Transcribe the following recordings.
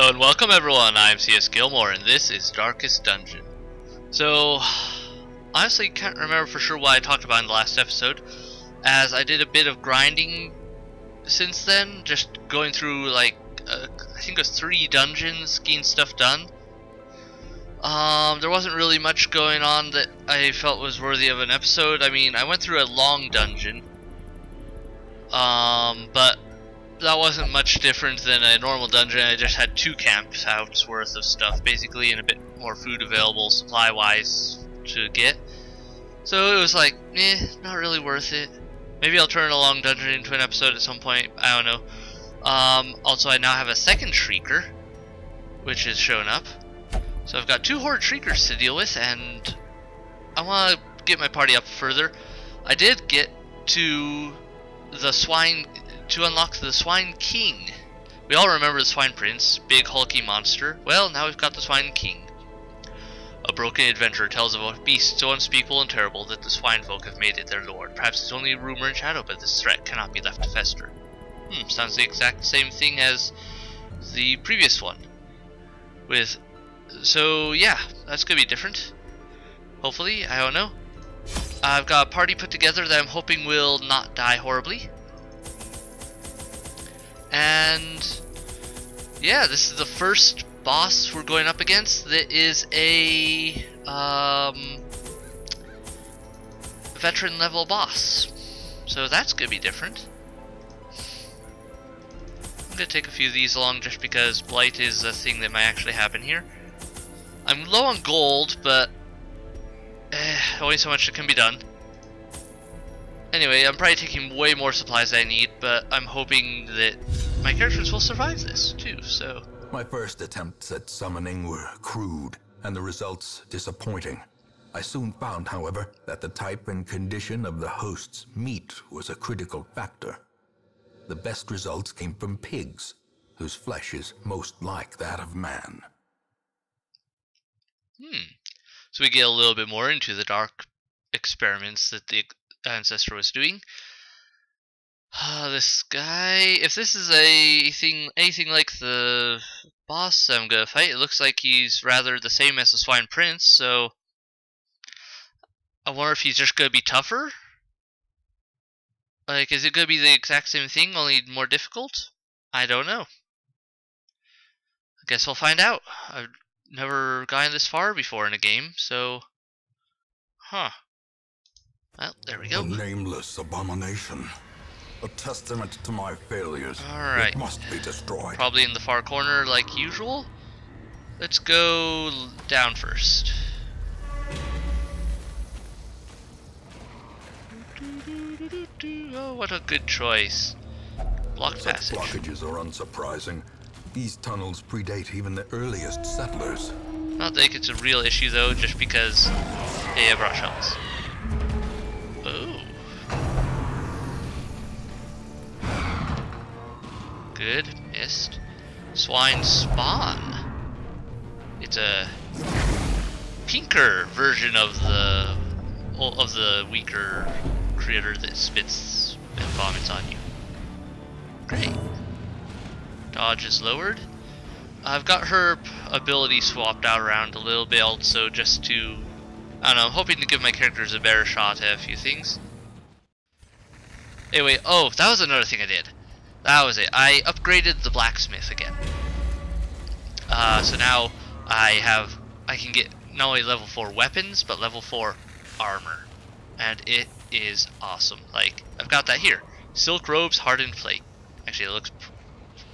Hello and welcome everyone, I'm C.S.Gilmore and this is Darkest Dungeon. So, honestly can't remember for sure what I talked about in the last episode, as I did a bit of grinding since then, just going through like, I think it was 3 dungeons, getting stuff done. There wasn't really much going on that I felt was worthy of an episode. I mean, I went through a long dungeon, but that wasn't much different than a normal dungeon. I just had 2 campouts worth of stuff basically, and a bit more food available supply wise to get. So it was like, not really worth it. Maybe I'll turn a long dungeon into an episode at some point, I don't know. Also I now have a 2nd Shrieker, which has shown up. So I've got 2 Horde Shriekers to deal with, and I want to get my party up further. I did get to the Swine, to unlock the Swine King. We all remember the Swine Prince, big hulky monster. Well, now we've got the Swine King. A broken adventurer tells of a beast so unspeakable and terrible that the swine folk have made it their lord. Perhaps it's only a rumor and shadow, but this threat cannot be left to fester. Sounds the exact same thing as the previous one. So yeah, that's gonna be different. Hopefully, I don't know. I've got a party put together that I'm hoping will not die horribly. And yeah, this is the first boss we're going up against that is a veteran level boss. So that's gonna be different. I'm gonna take a few of these along just because blight is a thing that might actually happen here. I'm low on gold, but only so much that can be done. Anyway, I'm probably taking way more supplies than I need, but I'm hoping that my characters will survive this too, so. My first attempts at summoning were crude, and the results disappointing. I soon found, however, that the type and condition of the host's meat was a critical factor. The best results came from pigs, whose flesh is most like that of man. So we get a little bit more into the dark experiments that the ancestor was doing. This guy, if this is anything like the boss I'm gonna fight, it looks like he's rather the same as the Swine Prince, so I wonder if he's just gonna be tougher? Like, is it gonna be the exact same thing, only more difficult? I don't know. I guess we'll find out. I've never gotten this far before in a game, so well, there we go. A nameless abomination. A testament to my failures. Alright. It must be destroyed. Probably in the far corner like usual. Let's go down first. Oh, what a good choice. Blocked passage. Blockages are unsurprising. These tunnels predate even the earliest settlers. Not think it's a real issue though, just because they have rush shells. Oh. Good, missed. Swine Spawn. It's a pinker version of the weaker critter that spits and vomits on you. Great. Dodge is lowered. I've got her ability swapped out around a little bit also, just to, I don't know, I'm hoping to give my characters a better shot at a few things. Anyway, oh, that was another thing I did. That was it. I upgraded the blacksmith again. So now I can get not only level 4 weapons, but level 4 armor. And it is awesome. Like, I've got that here. Silk robes, hardened plate. Actually,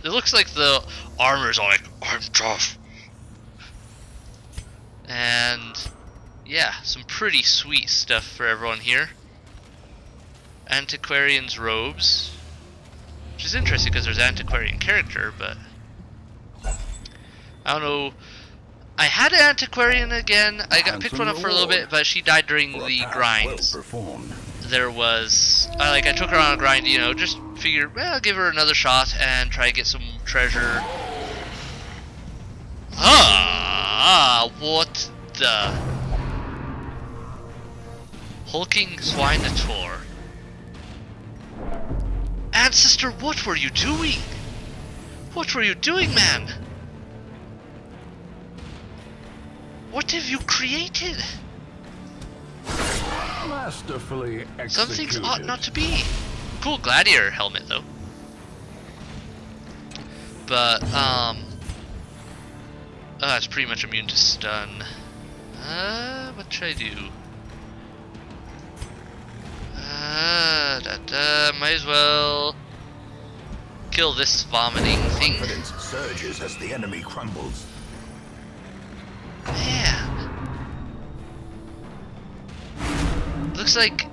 it looks like the armor's all like, I'm tough. And yeah, some pretty sweet stuff for everyone here. Antiquarian's robes. Which is interesting because there's antiquarian character, but I don't know. I had an antiquarian again. I picked one up for a little bit, but she died during the grinds. There was I took her on a grind, you know, just figured, well, I'll give her another shot and try to get some treasure. What the hulking swinator. Ancestor, what were you doing? What were you doing, man? What have you created? Masterfully executed. Some things ought not to be. Cool gladiator helmet though. But oh, it's pretty much immune to stun. What should I do? Might as well kill this vomiting thing. Confidence surges as the enemy crumbles. Man. Looks like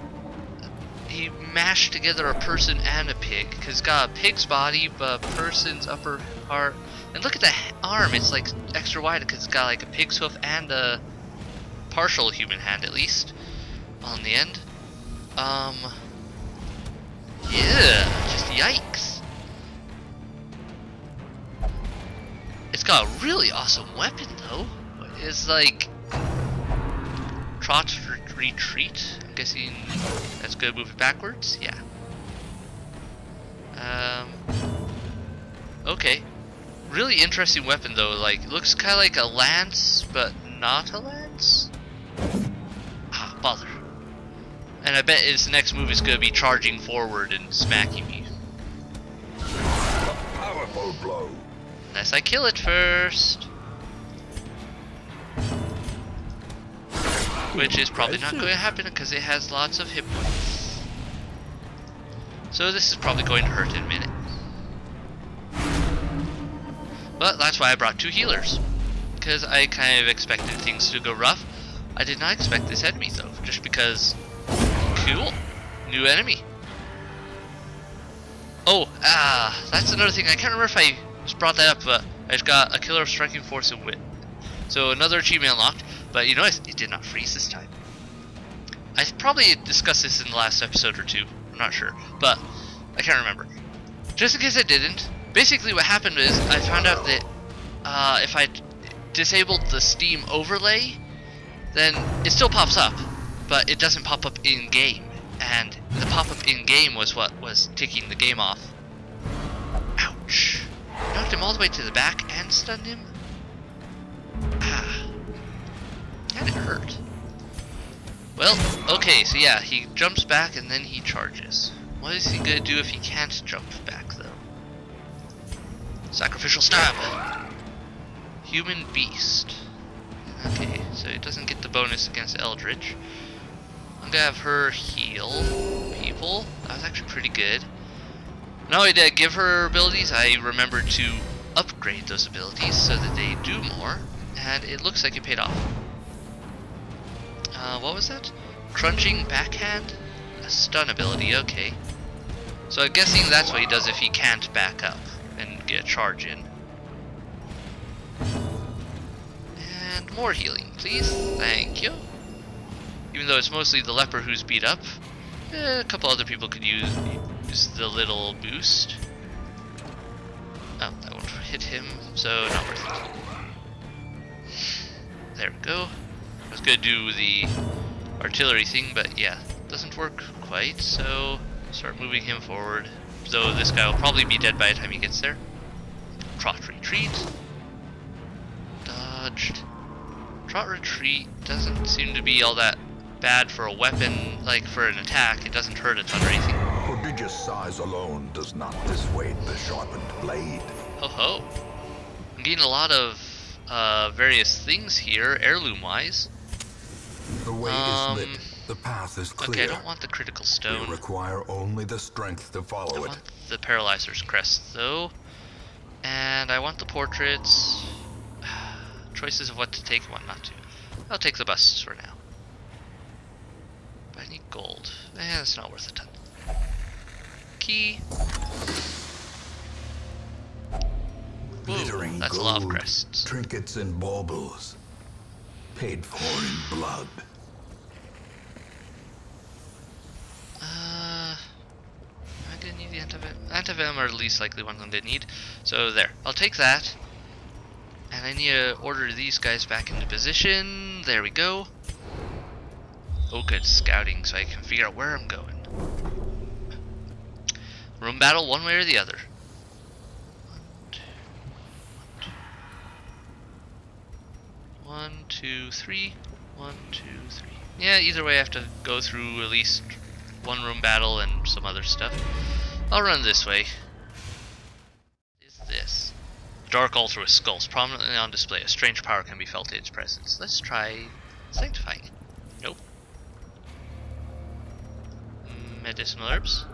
he mashed together a person and a pig, because it's got a pig's body but a person's upper part. And look at the arm, it's like extra wide because it's got like a pig's hoof and a partial human hand at least on the end. Yeah, just yikes. It's got a really awesome weapon though. It's like trot retreat. I'm guessing that's good. Move it backwards. Yeah. Okay. Really interesting weapon though. Like looks kind of like a lance, but not a lance. Ah, bother. And I bet his next move is gonna be charging forward and smacking me. A powerful blow. Unless I kill it first. Which is probably not going to happen because it has lots of hit points. So this is probably going to hurt in a minute. But that's why I brought 2 healers. Because I kind of expected things to go rough. I did not expect this enemy though. Just because... Cool. New enemy. Oh, that's another thing. I can't remember if I just brought that up, but I just got a killer of striking force and wit. So another achievement unlocked. But you notice it did not freeze this time. I probably discussed this in the last episode or 2. I'm not sure. But I can't remember. Just in case I didn't, basically what happened is I found out that if I disabled the Steam overlay, then it still pops up, but it doesn't pop up in game. And the pop-up in game was what was ticking the game off. Ouch. Knocked him all the way to the back and stunned him. Ah. And it hurt. Well, okay, so yeah, he jumps back and then he charges. What is he gonna do if he can't jump back though? Sacrificial stab! Human beast. Okay, so it doesn't get the bonus against Eldritch. I'm gonna have her heal people. That was actually pretty good. Not only did I give her abilities, I remembered to upgrade those abilities so that they do more, and it looks like it paid off. What was that? Crunching backhand? A stun ability, okay. So I'm guessing that's what he does if he can't back up and get a charge in. And more healing, please. Thank you. Even though it's mostly the leper who's beat up, a couple other people could use the little boost. Oh, that won't hit him, so not worth it. There we go. I was gonna do the artillery thing, but yeah, doesn't work quite, so start moving him forward. Though this guy will probably be dead by the time he gets there. Trot retreat. Dodged. Trot retreat doesn't seem to be all that bad for a weapon, like for an attack. It doesn't hurt a ton or anything. Prodigious size alone does not dissuade the sharpened blade. Ho ho. I'm getting a lot of various things here, heirloom-wise. The way is lit. The path is clear. Okay, I don't want the critical stone. We require only the strength to follow I it. want the paralyzer's crest, though. And I want the portraits. Choices of what to take and what not to. I'll take the busts for now. But I need gold. That's not worth a ton. Key. Glittering that's gold, a lot of crests. trinkets and baubles, paid for in blood. Am I gonna need the antivenom? Antivenom are the least likely one I'm gonna need. So there, I'll take that. And I need to order these guys back into position. There we go. Oh good, scouting, so I can figure out where I'm going. Room battle one way or the other. 1, 2, 1, 2. 1, 2, 3. 1, 2, 3. Yeah, either way I have to go through at least one room battle and some other stuff. I'll run this way. What is this? Dark altar with skulls prominently on display. A strange power can be felt in its presence. Let's try sanctifying. Nope. Medicinal herbs.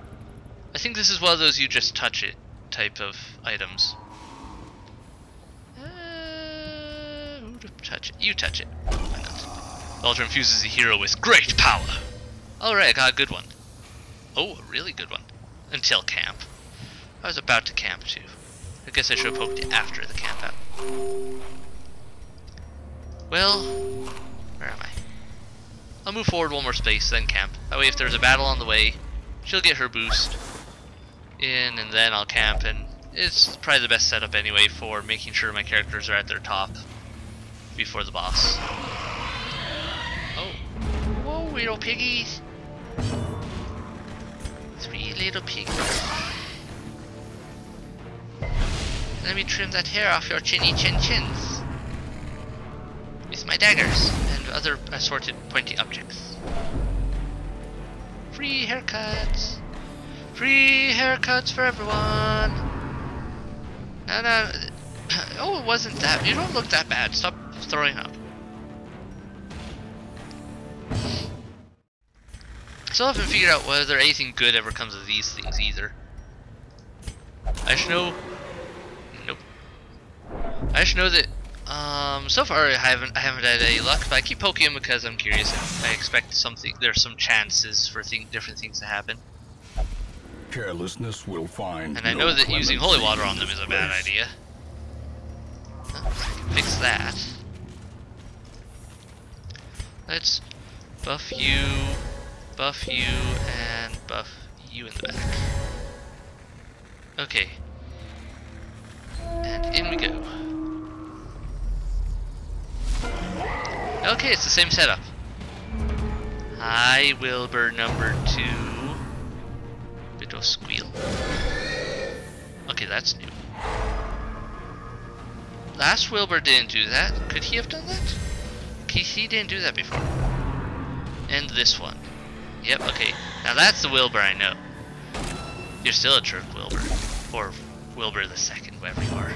I think this is one of those you just touch it type of items. Touch it. You touch it. Why not? The altar infuses the hero with great power. Alright, I got a good one. Oh, a really good one. Until camp. I was about to camp too. I guess I should have poked it after the camp out. Well, where am I? I'll move forward one more space, then camp. That way if there's a battle on the way, she'll get her boost in, and then I'll camp, and it's probably the best setup anyway for making sure my characters are at their top before the boss. Oh. Whoa, little piggies. 3 little piggies. Let me trim that hair off your chinny chin chins with my daggers and other assorted pointy objects. Free haircuts! Free haircuts for everyone! No. Oh, it wasn't that. You don't look that bad. Stop throwing up. Still haven't figured out whether anything good ever comes of these things either. I should know. Nope. I should know that. So far I haven't had any luck, but I keep poking them because I'm curious. I expect something. There's some chances for different things to happen. Carelessness will find. And I know that using holy water on them is a bad idea. I can fix that. Let's buff you, and buff you in the back. Okay. And in we go. Okay, it's the same setup. Hi, Wilbur number 2. Bit of squeal. Okay, that's new. Last Wilbur didn't do that. Could he have done that? He didn't do that before. And this one. Yep, okay. Now that's the Wilbur I know. You're still a jerk, Wilbur. Or Wilbur the second, whoever you are.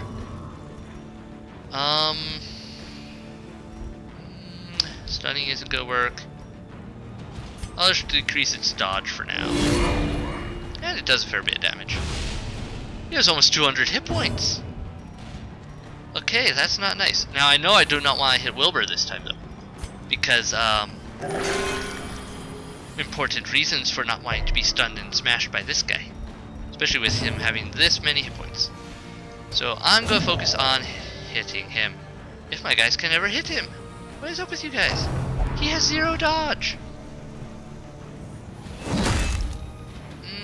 Stunning isn't gonna work. I'll just decrease its dodge for now. And it does a fair bit of damage. He has almost 200 hit points. Okay, that's not nice. Now I know I do not want to hit Wilbur this time though. Because, important reasons for not wanting to be stunned and smashed by this guy. Especially with him having this many hit points. So I'm going to focus on hitting him. If my guys can ever hit him. What is up with you guys? He has 0 dodge.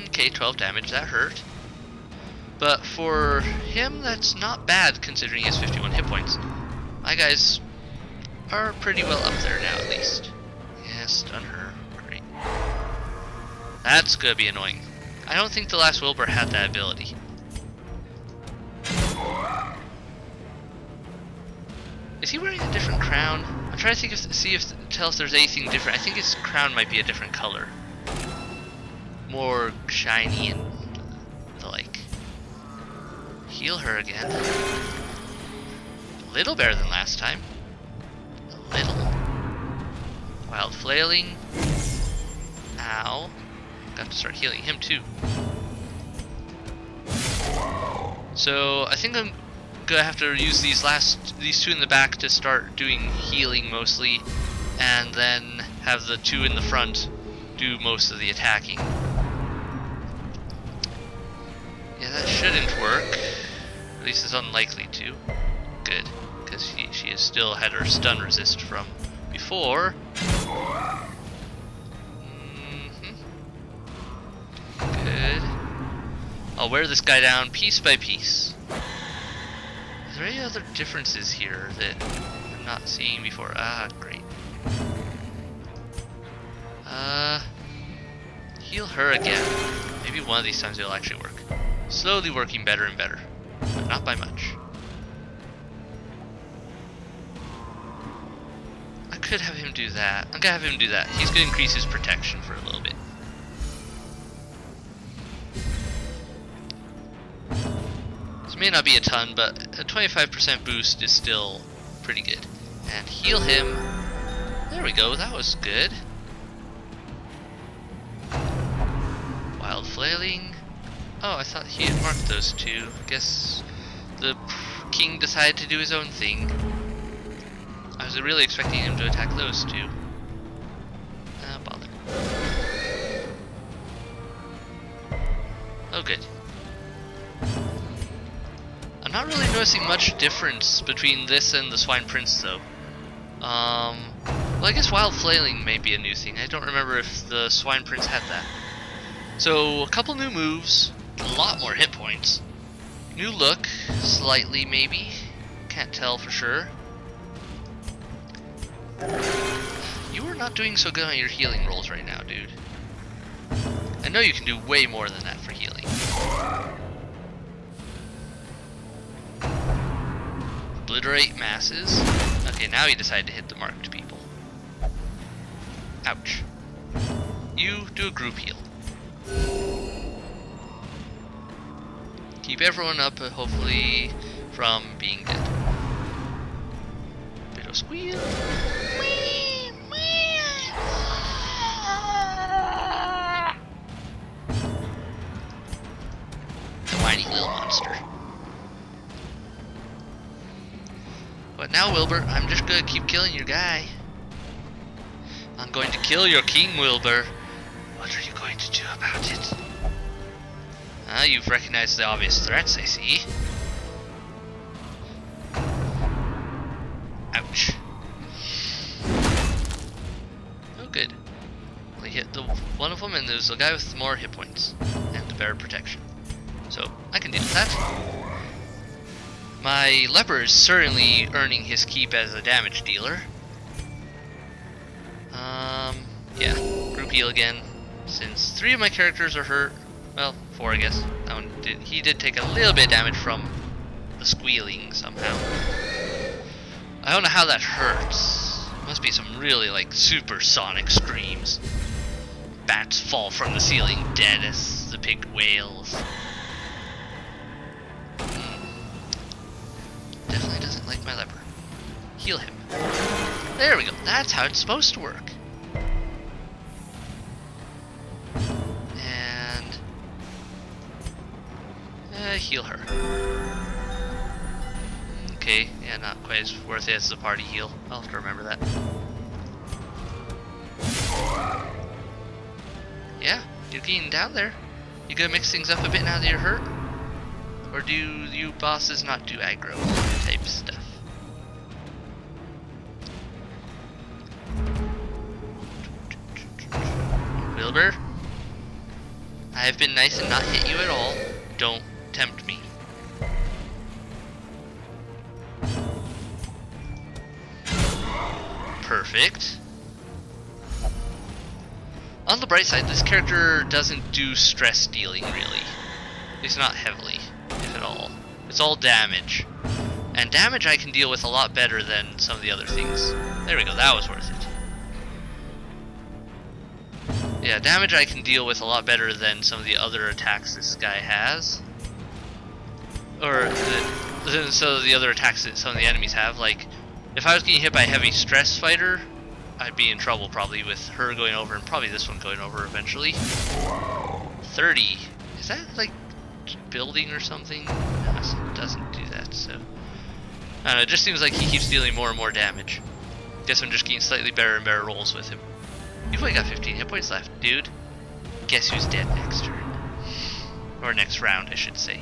Okay, 12 damage, that hurt. But for him, that's not bad considering he has 51 hit points. My guys are pretty well up there now, at least. Yeah, stun her. Great. That's gonna be annoying. I don't think the last Wilbur had that ability. Is he wearing a different crown? I'm trying to think see if tell us there's anything different. I think his crown might be a different color. More shiny and the like. Heal her again. A little better than last time. A little. Wild flailing. Ow. Got to start healing him too. So I think I'm gonna have to use these two in the back to start doing healing mostly, and then have the 2 in the front do most of the attacking. Yeah, that shouldn't work. At least it's unlikely to. Good, because she has still had her stun resist from before. Good. I'll wear this guy down piece by piece. Are there any other differences here that I'm not seeing before? Ah, great. Heal her again. Maybe one of these times it'll actually work. Slowly working better and better, but not by much. could have him do that. I'm gonna have him do that. He's gonna increase his protection for a little bit. This may not be a ton, but a 25% boost is still pretty good. And heal him. There we go, that was good. Wild flailing. Oh, I thought he had marked those two. Guess the king decided to do his own thing. I was really expecting him to attack those two. Bother. Oh, good. I'm not really noticing much difference between this and the Swine Prince, though. Well, I guess Wild Flailing may be a new thing. I don't remember if the Swine Prince had that. So, a couple new moves, a lot more hit points. New look, slightly maybe. Can't tell for sure. You are not doing so good on your healing rolls right now, dude. I know you can do way more than that for healing. Obliterate masses. Okay, now he decided to hit the marked people. Ouch. You do a group heal. Keep everyone up, hopefully, from being dead. Bit of squeal. The whiny little monster. But now, Wilbur, I'm just gonna keep killing your guy. I'm going to kill your king, Wilbur. What are you going to do about it? Ah, you've recognized the obvious threats, I see. Ouch. Oh, good. Only hit the one of them, and there's a guy with more hit points and the better protection. So, I can deal with that. My leper is certainly earning his keep as a damage dealer. Yeah, group heal again. Since 3 of my characters are hurt, well, 4 I guess. That one he did take a little bit of damage from the squealing somehow. I don't know how that hurts. Must be some really like supersonic screams. Bats fall from the ceiling dead as the pig wails. Definitely doesn't like my leper. Heal him. There we go. That's how it's supposed to work. And heal her. Okay, yeah, not quite as worth it as the party heal. I'll have to remember that. Yeah, you're getting down there. You gonna mix things up a bit now that you're hurt? Or do you bosses not do aggro type stuff? Wilbur? I have been nice and not hit you at all. Don't tempt me. Perfect. On the bright side, this character doesn't do stress dealing really. At least not heavily, if at all. It's all damage. And damage I can deal with a lot better than some of the other things. There we go, that was worth it. Yeah, damage I can deal with a lot better than some of the other attacks this guy has. Or so the other attacks that some of the enemies have. Like, if I was getting hit by a heavy stress fighter, I'd be in trouble probably with her going over and probably this one going over eventually. 30. Is that like building or something? No, it doesn't do that, so. I don't know, it just seems like he keeps dealing more and more damage. Guess I'm just getting slightly better and better rolls with him. You've only got 15 hit points left, dude. Guess who's dead next turn? Or next round, I should say.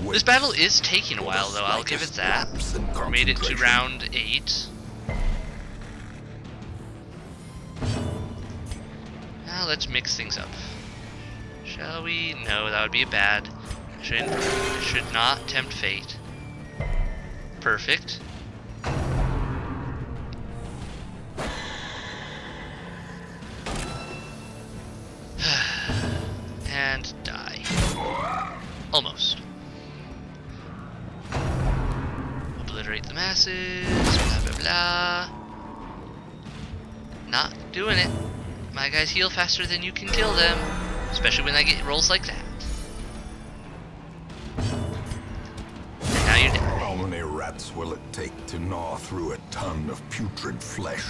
This battle is taking a while, though, I'll give it that. We made it to round 8. Now let's mix things up. Shall we? No, that would be bad. Should not tempt fate. Perfect. And die. Almost. Obliterate the masses, blah blah blah. Not doing it. My guys heal faster than you can kill them. Especially when I get rolls like that. And now you're dead. How many rats will it take to gnaw through a ton of putrid flesh?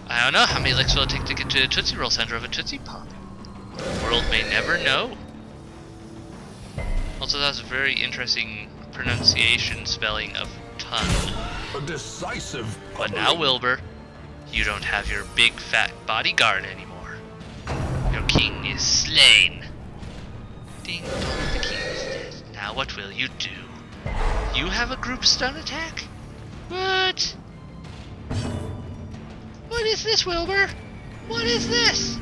I don't know. How many licks will it take to get to the Tootsie Roll center of a Tootsie Pop? The world may never know. Also, that's a very interesting pronunciation spelling of ton. A decisive. But now, Wilbur, you don't have your big fat bodyguard anymore. Your king is slain. Ding dong, the king is dead. Now what will you do? You have a group stun attack? What? What is this, Wilbur? What is this?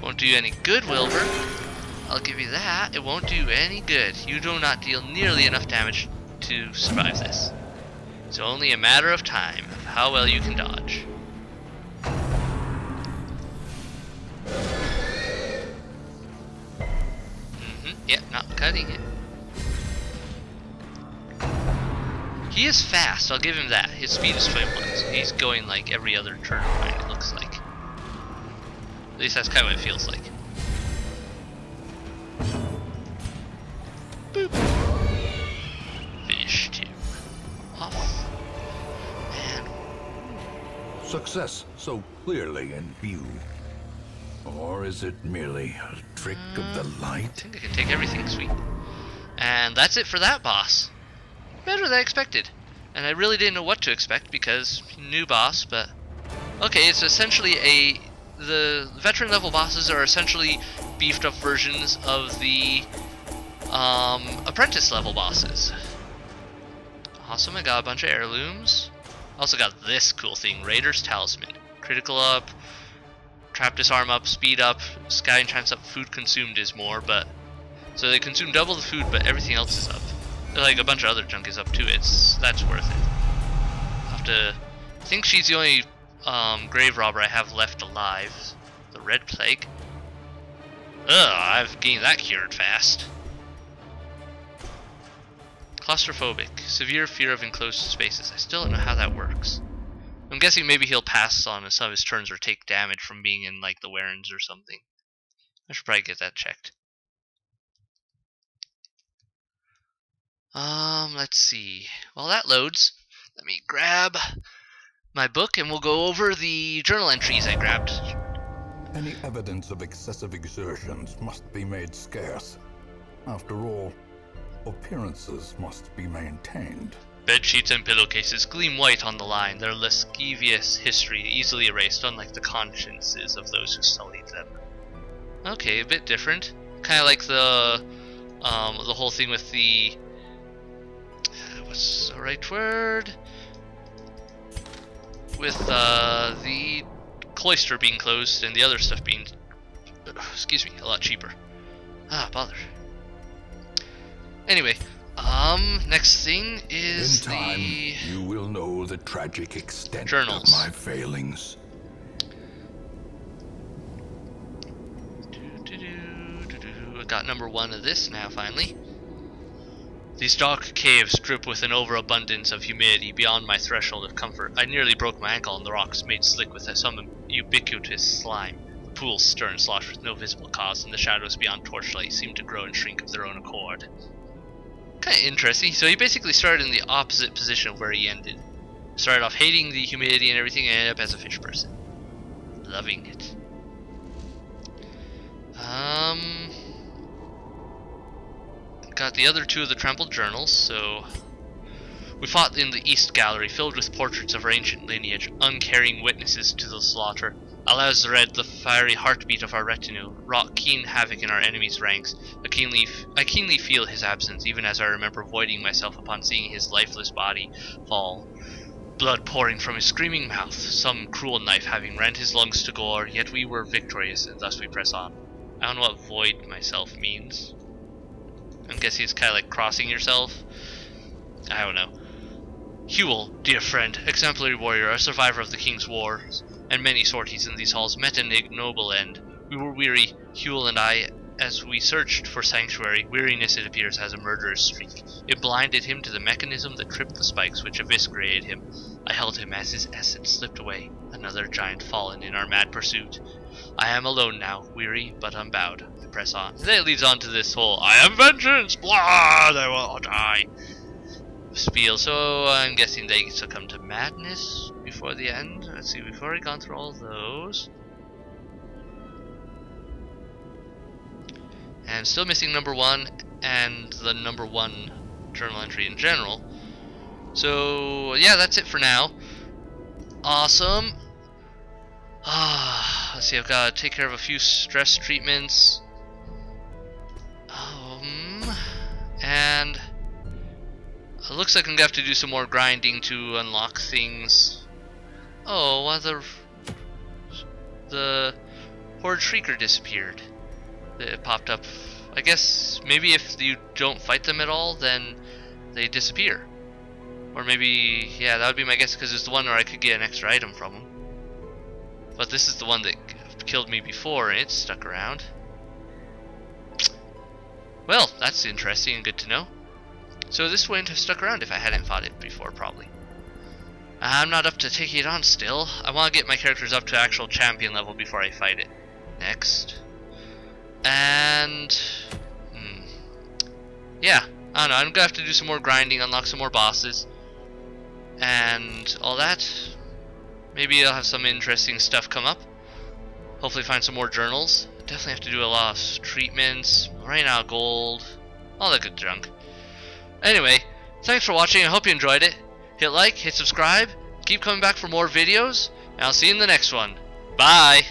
Won't do you any good, Wilbur. I'll give you that. It won't do any good. You do not deal nearly enough damage to survive this. It's only a matter of time of how well you can dodge. Yep, not cutting it. He is fast, I'll give him that. His speed is 21, so he's going like every other turn of mine, it looks like. At least that's kind of what it feels like. Boop. Finished him off. And Success so clearly in view. Or is it merely a trick of the I light? think I can take everything, sweet. And that's it for that boss. Better than I expected. And I really didn't know what to expect because new boss, but okay, it's essentially the veteran level bosses are essentially beefed up versions of the apprentice level bosses. Awesome, I got a bunch of heirlooms. Also got this cool thing, Raider's Talisman. Critical up, trap disarm up, speed up, sky enchants up, food consumed is more, but so they consume double the food, but everything else is up. Like a bunch of other junk is up too. That's worth it. I think she's the only grave robber I have left alive. The Red Plague. Ugh, I've gained that cured fast. Claustrophobic. Severe fear of enclosed spaces. I still don't know how that works. I'm guessing maybe he'll pass on some of his turns or take damage from being in like the Warrens or something. I should probably get that checked. Let's see. While that loads, let me grab my book and we'll go over the journal entries I grabbed. Any evidence of excessive exertions must be made scarce. After all, appearances must be maintained. Bed sheets and pillowcases gleam white on the line, their lascivious history easily erased, unlike the consciences of those who sullied them. Okay, a bit different. Kind of like the whole thing with the what's the right word? With the cloister being closed and the other stuff being, excuse me, a lot cheaper. Ah, bother. Anyway, next thing is in time, the you will know the tragic extent journals. of my failings. I got number 1 of this now, finally. These dark caves drip with an overabundance of humidity beyond my threshold of comfort. I nearly broke my ankle on the rocks, made slick with some ubiquitous slime. The pools stir and slosh with no visible cause, and the shadows beyond torchlight seem to grow and shrink of their own accord. Kinda interesting. So he basically started in the opposite position of where he ended. Started off hating the humidity and everything, and ended up as a fish person. Loving it. Got the other 2 of the trampled journals, so we fought in the East Gallery, filled with portraits of our ancient lineage, uncaring witnesses to the slaughter. Alaz read the fiery heartbeat of our retinue, wrought keen havoc in our enemies' ranks. I keenly feel his absence, even as I remember voiding myself upon seeing his lifeless body fall. Blood pouring from his screaming mouth, some cruel knife having rent his lungs to gore, yet we were victorious, and thus we press on. I don't know what void myself means. I'm guessing it's kind of like crossing yourself. I don't know. Huel, dear friend, exemplary warrior, a survivor of the King's Wars, and many sorties in these halls, met an ignoble end. We were weary, Huel and I, as we searched for sanctuary, Weariness, it appears, has a murderous streak. It blinded him to the mechanism that tripped the spikes, which eviscerated him. I held him as his essence slipped away, another giant fallen in our mad pursuit. I am alone now, weary but unbowed. I press on. And then it leads on to this whole, I am vengeance, blah, they will all die spiel. So I'm guessing they succumb to madness before the end. Let's see, we've already gone through all those. And still missing number 1 and the number 1 journal entry in general. So yeah, that's it for now. Awesome. Let's see, I've got to take care of a few stress treatments. And it looks like I'm going to have to do some more grinding to unlock things. Oh, well, the Horde Shrieker disappeared. It popped up. I guess maybe if you don't fight them at all, then they disappear. Or maybe, yeah, that would be my guess, because it's the one where I could get an extra item from them. But this is the one that killed me before, and it's stuck around. Well, that's interesting and good to know. So this wouldn't have stuck around if I hadn't fought it before, probably. I'm not up to taking it on still. I want to get my characters up to actual champion level before I fight it. Next. And yeah, I don't know, I'm gonna have to do some more grinding, unlock some more bosses and all that. Maybe I'll have some interesting stuff come up. Hopefully find some more journals. Definitely have to do a lot of treatments, running out of gold, all that good junk. Anyway, thanks for watching. I hope you enjoyed it. Hit like, hit subscribe, keep coming back for more videos, and I'll see you in the next one. Bye!